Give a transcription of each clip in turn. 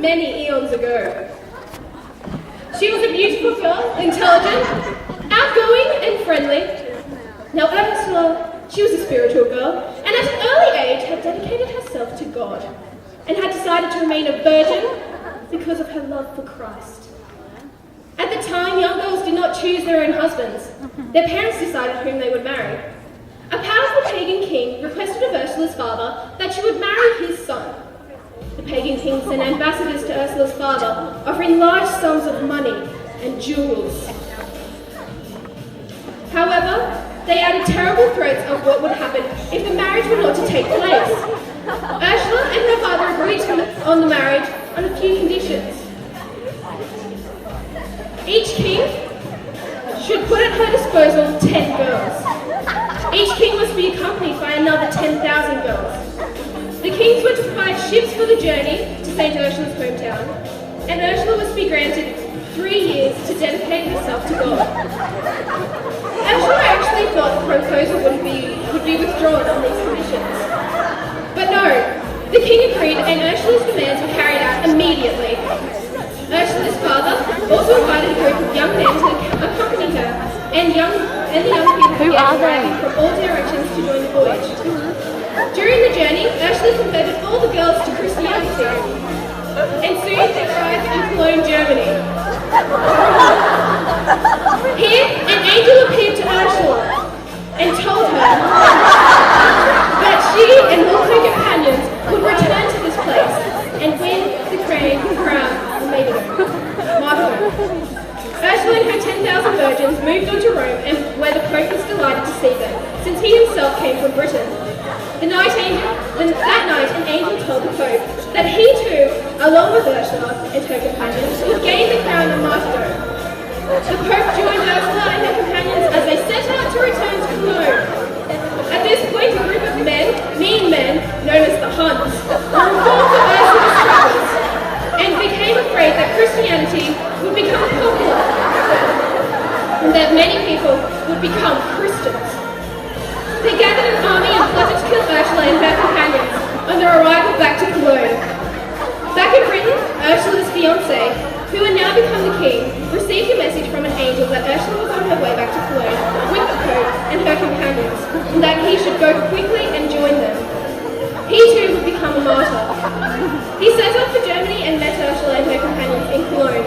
many eons ago. She was a beautiful girl, intelligent, outgoing and friendly. Now Ursula, she was a spiritual girl, and at an early age had dedicated herself to God, and had decided to remain a virgin because of her love for Christ. At the time, young girls did not choose their own husbands. Their parents decided whom they would marry. A powerful pagan king requested of Ursula's father that she would marry his son. The pagan king sent ambassadors to Ursula's father, offering large sums of money and jewels. However, they added terrible threats of what would happen if the marriage were not to take place. Ursula and her father agreed on the marriage on a few conditions. Each king should put at her disposal 10 girls. Each king must be accompanied by another 10,000 girls. The kings were to provide ships for the journey to St. Ursula's hometown, and Ursula was to be granted 3 years to dedicate herself to God. Ursula actually thought the proposal would be withdrawn on these conditions. But no, the king agreed, and Ursula's demands were carried out immediately. Ursula's father also invited a group of young men to accompany her, and the young people began arriving from all directions to join the voyage. During the journey, Ursula converted all the girls to Christianity, and soon they arrived in Cologne, Germany. Here, an angel appeared to Ursula and told her that she and all her companions would return to this place and win the crown of martyrdom. Ursula and her 10,000 virgins moved on to Rome, and where the Pope was delighted to see them, since he himself came from Britain. That night, an angel told the Pope that he too, along with Ursula and her companions, would gain the crown of martyrdom. The Pope joined Ursula and her companions as they set out to return to Cologne. At this point, a group of mean men, known as the Huns, informed of Ursula's troubles and became afraid that Christianity would become popular and that many people would become Christians. They gathered an army and plotted to kill Ursula and her companions on their arrival back to Cologne. Back in Britain, Ursula's fiancé, who had now become the king, received a message from an angel that Ursula was on her way back to Cologne with the Pope and her companions, and that he should go quickly and join them. He too would become a martyr. He set off for Germany and met Ursula and her companions in Cologne.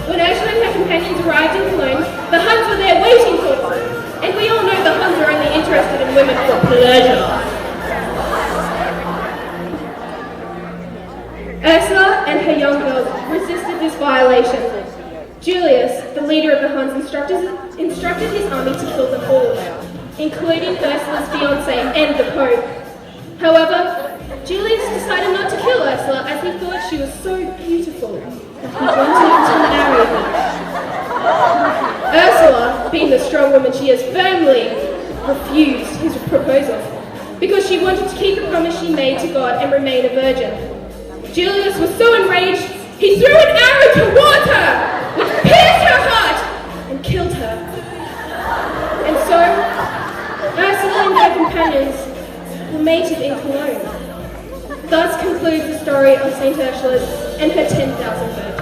When Ursula and her companions arrived in Cologne, the Huns were there waiting for them. And we all know the Huns are only interested in women for pleasure. Ursula and her young girls resisted this violation. Julius, the leader of the Huns, instructed his army to kill them all, including Ursula's fiancé and the Pope. However, Julius decided not to kill Ursula as he thought she was so beautiful that he wanted to marry her. Ursula, being the strong woman she is, firmly refused his proposal because she wanted to keep the promise she made to God and remain a virgin. Julius was so enraged, he threw an arrow towards her, which pierced her heart and killed her. And so, Ursula and her companions were mated in Cologne. Thus concludes the story of St. Ursula and her 10,000 virgins.